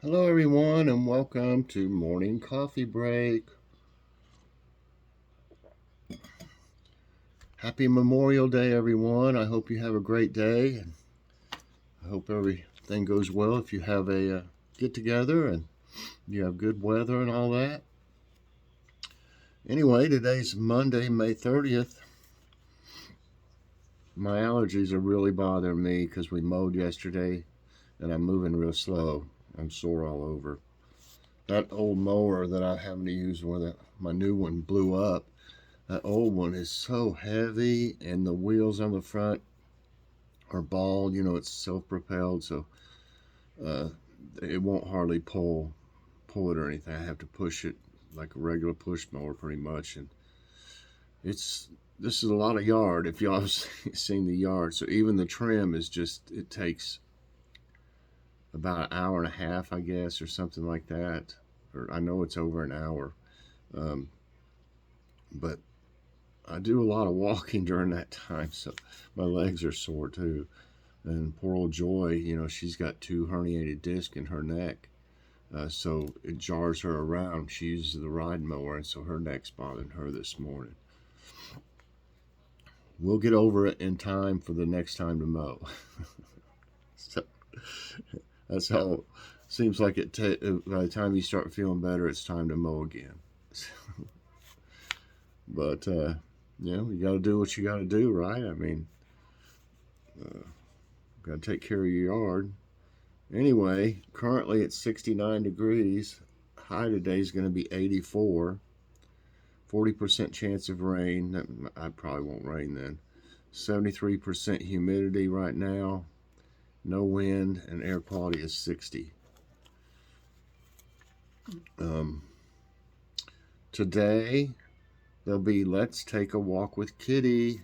Hello, everyone, and welcome to Morning Coffee Break. Happy Memorial Day, everyone. I hope you have a great day, and I hope everything goes well if you have a get together and you have good weather and all that. Anyway, today's Monday, May 30th. My allergies are really bothering me because we mowed yesterday and I'm moving real slow. I'm sore all over. That old mower that I haven't used when my new one blew up. That old one is so heavy, and the wheels on the front are bald. It's self-propelled, so uh, it won't hardly pull it or anything. I have to push it like a regular push mower, pretty much. And it's this is a lot of yard. If y'all have seen the yard, so even the trim is just it takes about an hour and a half, I guess, or something like that. Or I know it's over an hour, um, but I do a lot of walking during that time, so my legs are sore too. And poor old Joy, she's got two herniated discs in her neck, so it jars her around. She uses the ride mower, and so her neck's bothering her this morning. We'll get over it in time for the next time to mow. So that's how. Seems like by the time you start feeling better, it's time to mow again. But you got to do what you got to do, right? I mean, got to take care of your yard. Anyway, currently it's 69 degrees. High today is going to be 84. 40% chance of rain. I probably won't rain then. 73% humidity right now. No wind, and air quality is 60. Um, Today there'll be Let's Take a Walk with Kitty.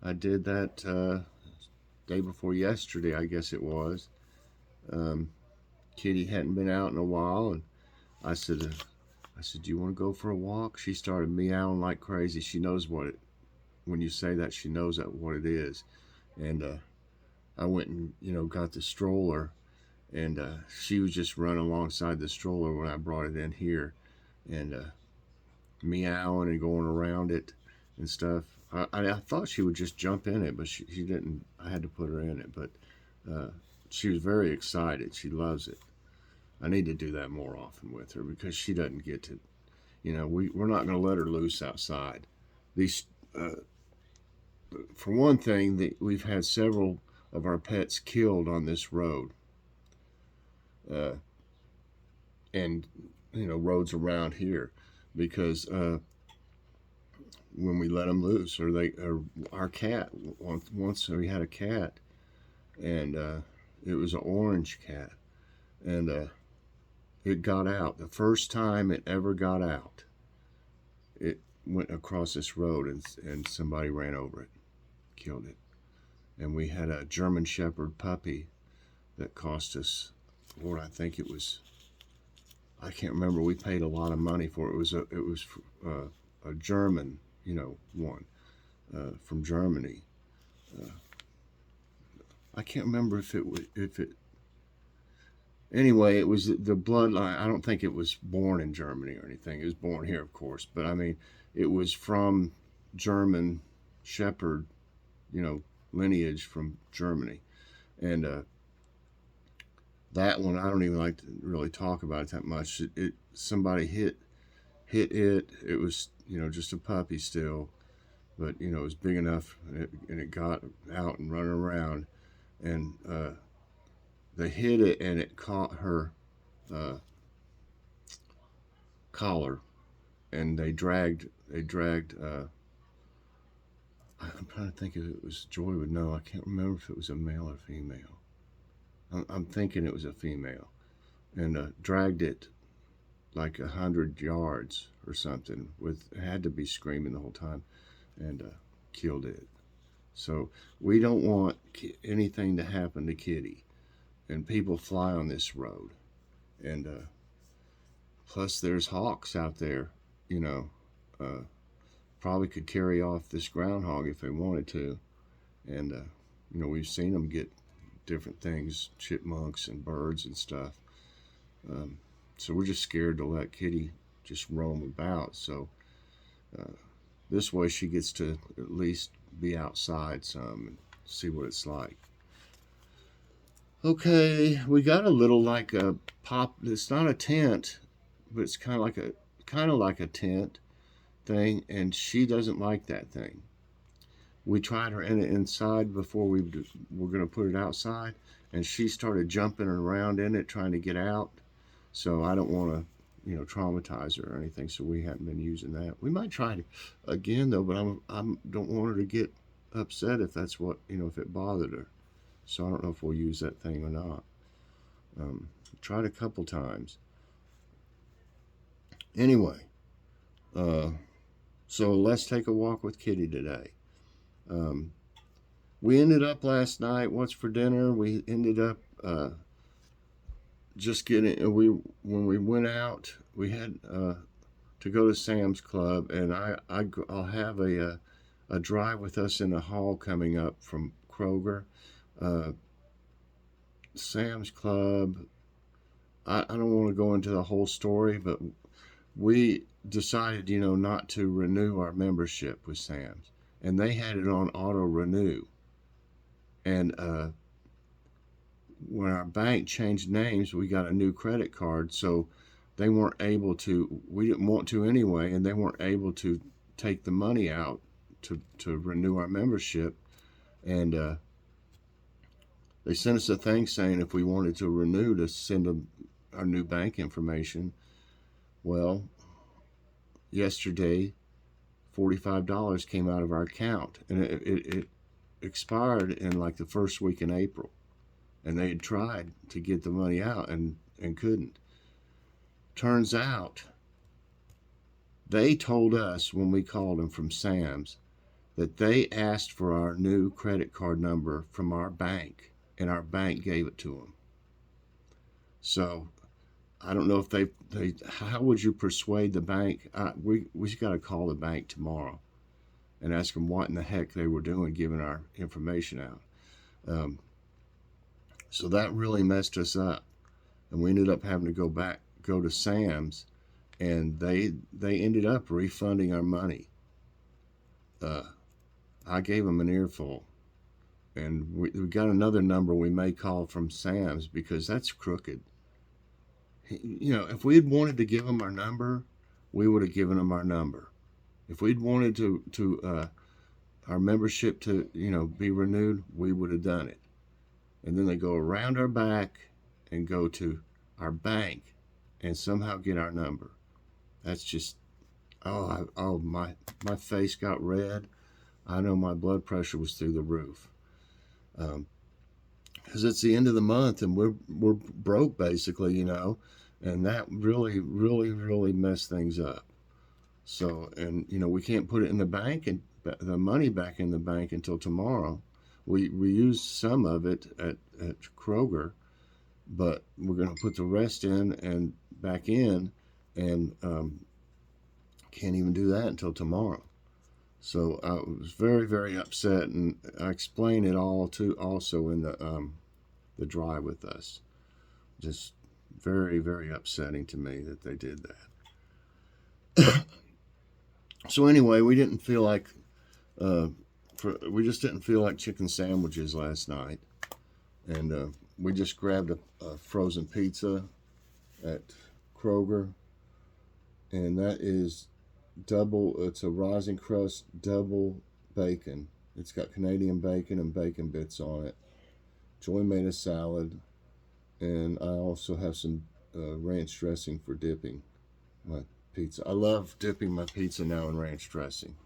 I did that day before yesterday, I guess it was. Um, Kitty hadn't been out in a while, and I said, "Do you want to go for a walk?" She started meowing like crazy. She knows when you say that, she knows what it is. And I went and got the stroller, and she was just running alongside the stroller when I brought it in here, and meowing and going around it and stuff. I thought she would just jump in it, but she didn't. I had to put her in it, but uh, she was very excited. She loves it. I need to do that more often with her because she doesn't get to. We're not going to let her loose outside. These, for one thing, we've had several of our pets killed on this road, uh, and roads around here, because when we let them loose, or our cat. Once we had a cat, and it was an orange cat, and it got out. The first time it ever got out, it went across this road, and somebody ran over it, killed it. And we had a German Shepherd puppy that cost us, Lord, I think it was, I can't remember. We paid a lot of money for it. It was a German, one from Germany. Uh, I can't remember if it. Anyway, it was the bloodline. I don't think it was born in Germany or anything. It was born here, of course, but I mean, it was from German Shepherd, you know, lineage from Germany, and that one I don't even like to really talk about it that much. Somebody hit it. It was just a puppy still, but it was big enough, and it got out and running around, and they hit it, and it caught her uh, collar, and they dragged. I'm trying to think if it was Joy would know. I can't remember if it was a male or female. I'm thinking it was a female, and dragged it like 100 yards or something. It had to be screaming the whole time, and killed it. So we don't want anything to happen to Kitty, and people fly on this road, and plus there's hawks out there, you know. Uh, Probably could carry off this groundhog if they wanted to, and we've seen them get different things, chipmunks and birds and stuff. So we're just scared to let Kitty just roam about. So uh, this way she gets to at least be outside some and see what it's like. Okay, we got a little like a pop. It's not a tent, but it's kind of like a tent thing, and she doesn't like that thing. We tried her in it inside before we were going to put it outside, and she started jumping around in it trying to get out. So I don't want to, traumatize her or anything. So we haven't been using that. We might try it again though, but I don't want her to get upset if that's what if it bothered her. So I don't know if we'll use that thing or not. Tried a couple times. Anyway, uh, so let's take a walk with Kitty today. Um, we ended up last night. What's for dinner? We ended up just getting. When we went out, we had to go to Sam's Club, and I'll have a drive with us in the hall coming up from Kroger. Uh, Sam's Club. I don't want to go into the whole story, but we decided, not to renew our membership with Sam's, and they had it on auto renew. And when our bank changed names, we got a new credit card, so they weren't able to. We didn't want to anyway, and they weren't able to take the money out to renew our membership, and they sent us a thing saying if we wanted to renew to send them our new bank information. Well, yesterday, $45 came out of our account, and it expired in like the first week in April, and they had tried to get the money out and couldn't. Turns out they told us when we called them from Sam's that they asked for our new credit card number from our bank, and our bank gave it to them. So I don't know if they how would you persuade the bank? We got to call the bank tomorrow and ask them what in the heck they were doing giving our information out. So that really messed us up, and we ended up having to go to Sam's, and they ended up refunding our money. I gave them an earful, and we got another number we may call from Sam's because that's crooked. If we had wanted to give them our number, we would have given them our number. If we'd wanted to our membership to be renewed, we would have done it. And then they go around our back and go to our bank and somehow get our number. That's just my face got red. I know my blood pressure was through the roof. Because it's the end of the month and we're broke basically, and that really, really, really messed things up. So, and we can't put it in the bank and the money back in the bank until tomorrow. We used some of it at Kroger, but we're going to put the rest in and back in, and can't even do that until tomorrow. So I was very, very upset, and I explained it all also in the drive with us. Just very, very upsetting to me that they did that. So anyway, we didn't feel like we just didn't feel like chicken sandwiches last night, and we just grabbed a frozen pizza at Kroger, and that is it's a rising crust double bacon. It's got Canadian bacon and bacon bits on it. Joy made a salad, and I also have some ranch dressing for dipping my pizza. I love dipping my pizza now in ranch dressing.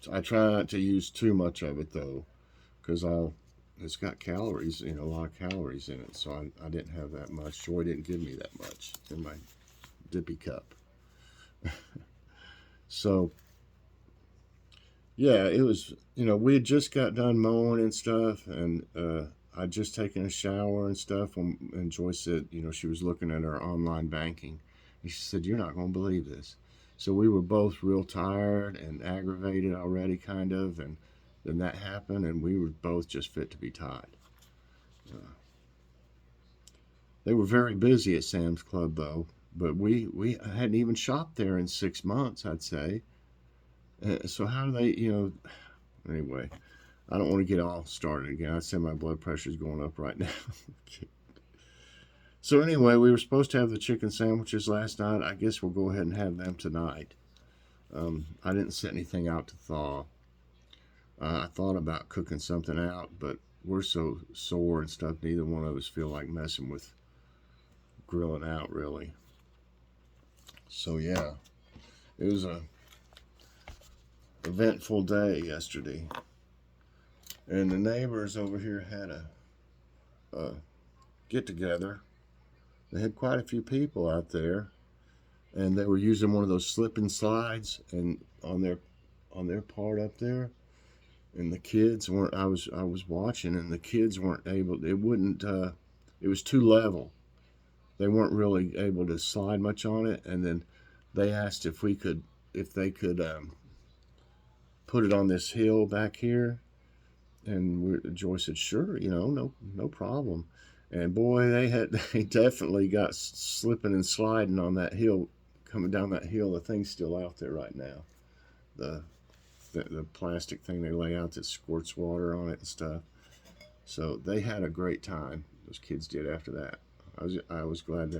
I try not to use too much of it though, because it's got calories, a lot of calories in it. So I didn't have that much. Joy didn't give me that much in my dippy cup. So yeah, it was, we had just got done mowing and stuff, and I'd just taken a shower and stuff, and Joy said, she was looking at her online banking, and she said, "You're not going to believe this." So we were both real tired and aggravated already, kind of, and then that happened, and we were both just fit to be tied. They were very busy at Sam's Club though, but we hadn't even shopped there in 6 months, I'd say. So how do they, anyway, I don't want to get all started again. I'd say my blood pressure is going up right now. So anyway, we were supposed to have the chicken sandwiches last night. I guess we'll go ahead and have them tonight. I didn't set anything out to thaw. I thought about cooking something out, but we're so sore and stuff, neither one of us feel like messing with grilling out, really. So yeah, it was a eventful day yesterday. And the neighbors over here had a get-together. They had quite a few people out there, and they were using one of those slip and slides and on their part up there. And the kids weren't. I was watching, and the kids weren't able. It wouldn't. It was too level. They weren't really able to slide much on it. And then they asked if they could put it on this hill back here. And Joy said, "Sure, no problem." And boy, they definitely got slipping and sliding on that hill, coming down that hill. The thing's still out there right now. The plastic thing they lay out that squirts water on it and stuff. So they had a great time. Those kids did after that. I was glad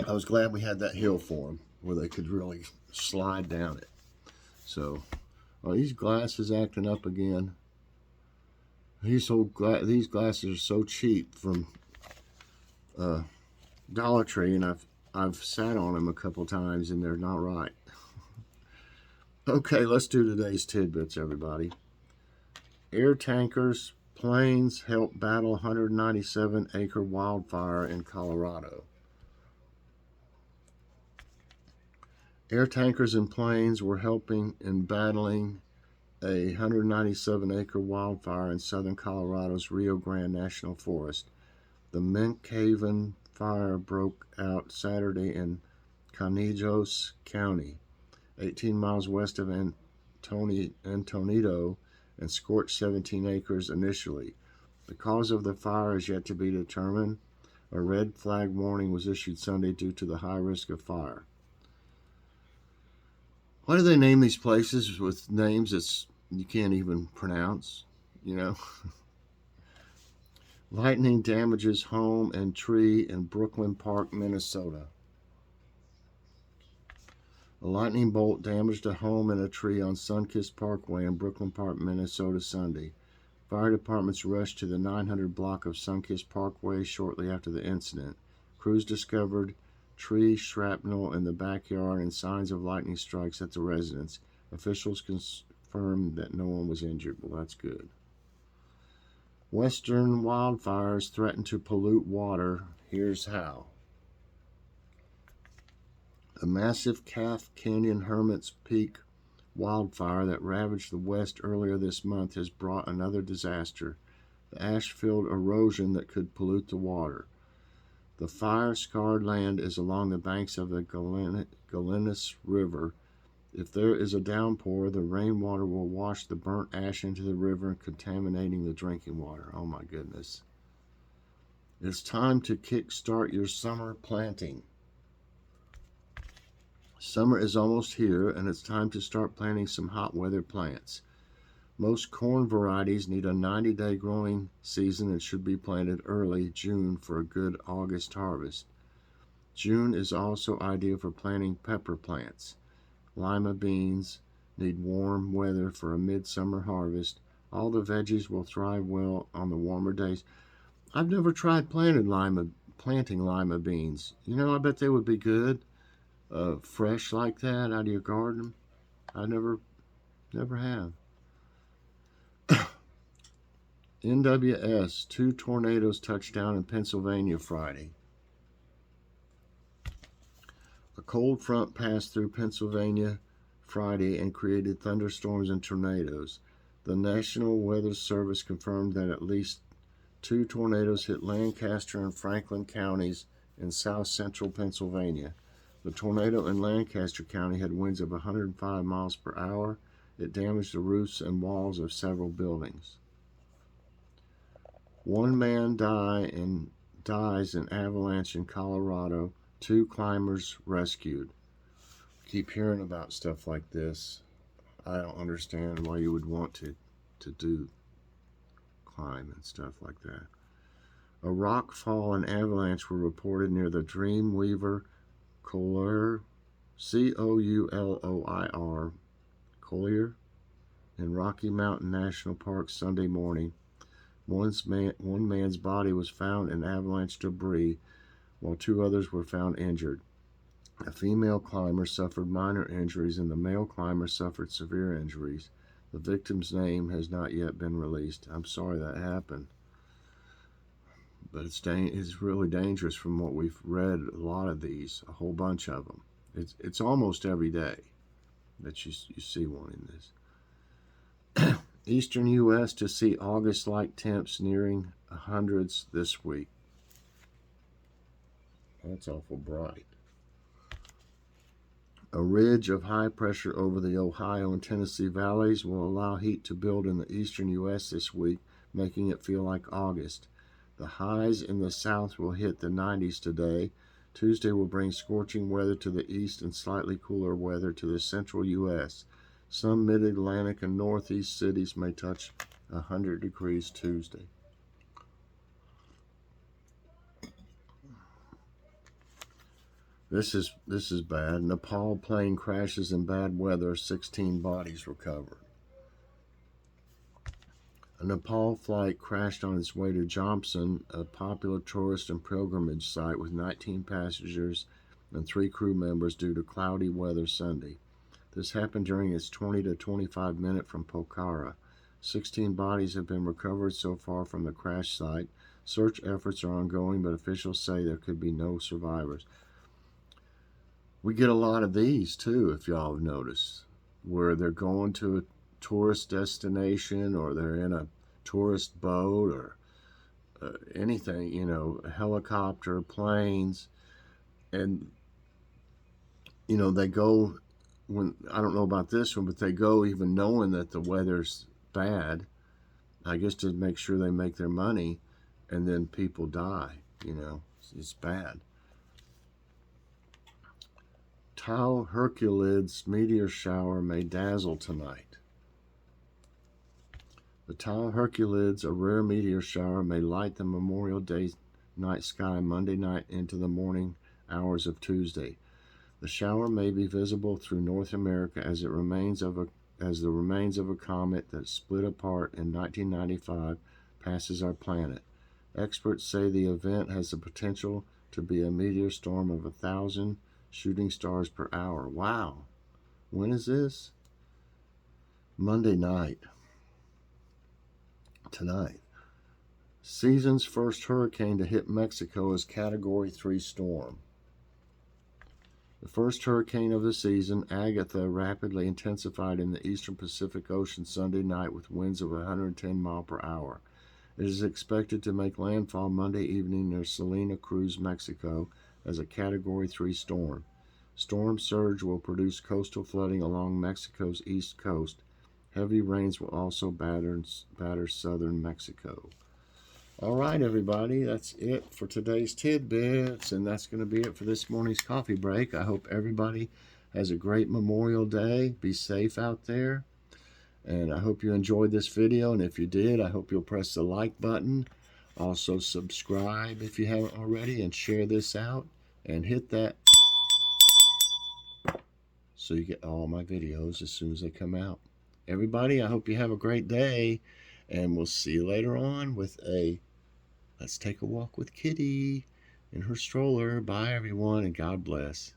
I was glad we had that hill for them where they could really slide down it. So, these glasses acting up again. These glasses are so cheap from Dollar Tree, and I've sat on them a couple times, and they're not right. Okay, let's do today's tidbits, everybody. Air tankers, planes help battle 197-acre wildfire in Colorado. Air tankers and planes were helping in battling a 197-acre wildfire in southern Colorado's Rio Grande National Forest. The Mink-Haven fire broke out Saturday in Conejos County, 18 miles west of Antonito, and scorched 17 acres initially. The cause of the fire is yet to be determined. A red flag warning was issued Sunday due to the high risk of fire. Why do they name these places with names that you can't even pronounce? Lightning damages home and tree in Brooklyn Park, Minnesota. A lightning bolt damaged a home and a tree on Sunkist Parkway in Brooklyn Park, Minnesota, Sunday. Fire departments rushed to the 900 block of Sunkist Parkway shortly after the incident. Crews discovered tree shrapnel in the backyard and signs of lightning strikes at the residence. Officials confirmed that no one was injured. Well, that's good. Western wildfires threaten to pollute water. Here's how. A massive Calf Canyon Hermit's Peak wildfire that ravaged the West earlier this month has brought another disaster, the ash-filled erosion that could pollute the water. The fire-scarred land is along the banks of the Galenas River. If there is a downpour, the rainwater will wash the burnt ash into the river, contaminating the drinking water. Oh my goodness. It's time to kick-start your summer planting. Summer is almost here, and it's time to start planting some hot weather plants. Most corn varieties need a 90-day growing season and should be planted early June for a good August harvest. June is also ideal for planting pepper plants. Lima beans need warm weather for a midsummer harvest. All the veggies will thrive well on the warmer days. I've never tried planting lima beans. I bet they would be good. Fresh like that out of your garden. I never have. NWS, 2 tornadoes touched down in Pennsylvania Friday. A cold front passed through Pennsylvania Friday and created thunderstorms and tornadoes. The National Weather Service confirmed that at least 2 tornadoes hit Lancaster and Franklin counties in south-central Pennsylvania. The tornado in Lancaster County had winds of 105 miles per hour. It damaged the roofs and walls of several buildings. One man dies in avalanche in Colorado. 2 climbers rescued. Keep hearing about stuff like this. I don't understand why you would want to do climb and stuff like that. A rock fall and avalanche were reported near the Dreamweaver Couloir, Couloir, Couloir, in Rocky Mountain National Park Sunday morning. One man's body was found in avalanche debris, while 2 others were found injured. A female climber suffered minor injuries, and the male climber suffered severe injuries. The victim's name has not yet been released. I'm sorry that happened, but it's really dangerous from what we've read. A lot of these, a whole bunch of them. It's almost every day that you see one in this. Eastern U.S. to see August-like temps nearing hundreds this week. That's awful bright. A ridge of high pressure over the Ohio and Tennessee valleys will allow heat to build in the eastern U.S. this week, making it feel like August. The highs in the south will hit the 90s today. Tuesday will bring scorching weather to the east and slightly cooler weather to the central U.S. Some mid-Atlantic and northeast cities may touch 100 degrees Tuesday. This is bad. Nepal plane crashes in bad weather. 16 bodies recovered. A Nepal flight crashed on its way to Jomson, a popular tourist and pilgrimage site, with 19 passengers and 3 crew members due to cloudy weather Sunday. This happened during its 20 to 25 minute from Pokhara. 16 bodies have been recovered so far from the crash site. Search efforts are ongoing, but officials say there could be no survivors. We get a lot of these too, if y'all have noticed, where they're going to a tourist destination, or they're in a tourist boat, or anything, a helicopter, planes, and they go, when, I don't know about this one, but they go even knowing that the weather's bad, I guess to make sure they make their money, and then people die. It's bad. Tau Herculids meteor shower may dazzle tonight. The Tau Herculids, a rare meteor shower, may light the Memorial Day night sky Monday night into the morning hours of Tuesday. The shower may be visible through North America as the remains of a comet that split apart in 1995 passes our planet. Experts say the event has the potential to be a meteor storm of 1,000 shooting stars per hour. Wow. When is this? Monday night. Tonight. Season's first hurricane to hit Mexico is Category 3 storm. The first hurricane of the season, Agatha, rapidly intensified in the eastern Pacific Ocean Sunday night with winds of 110 miles per hour. It is expected to make landfall Monday evening near Salina Cruz, Mexico, as a Category 3 storm. Storm surge will produce coastal flooding along Mexico's east coast. Heavy rains will also batter southern Mexico. All right, everybody, that's it for today's Tidbits, and that's going to be it for this morning's coffee break. I hope everybody has a great Memorial Day. Be safe out there, and I hope you enjoyed this video, and if you did, I hope you'll press the like button. Also, subscribe if you haven't already, and share this out, and hit that so you get all my videos as soon as they come out. Everybody, I hope you have a great day, and we'll see you later on with a Let's Take a Walk with Kitty in her stroller. Bye, everyone, and God bless.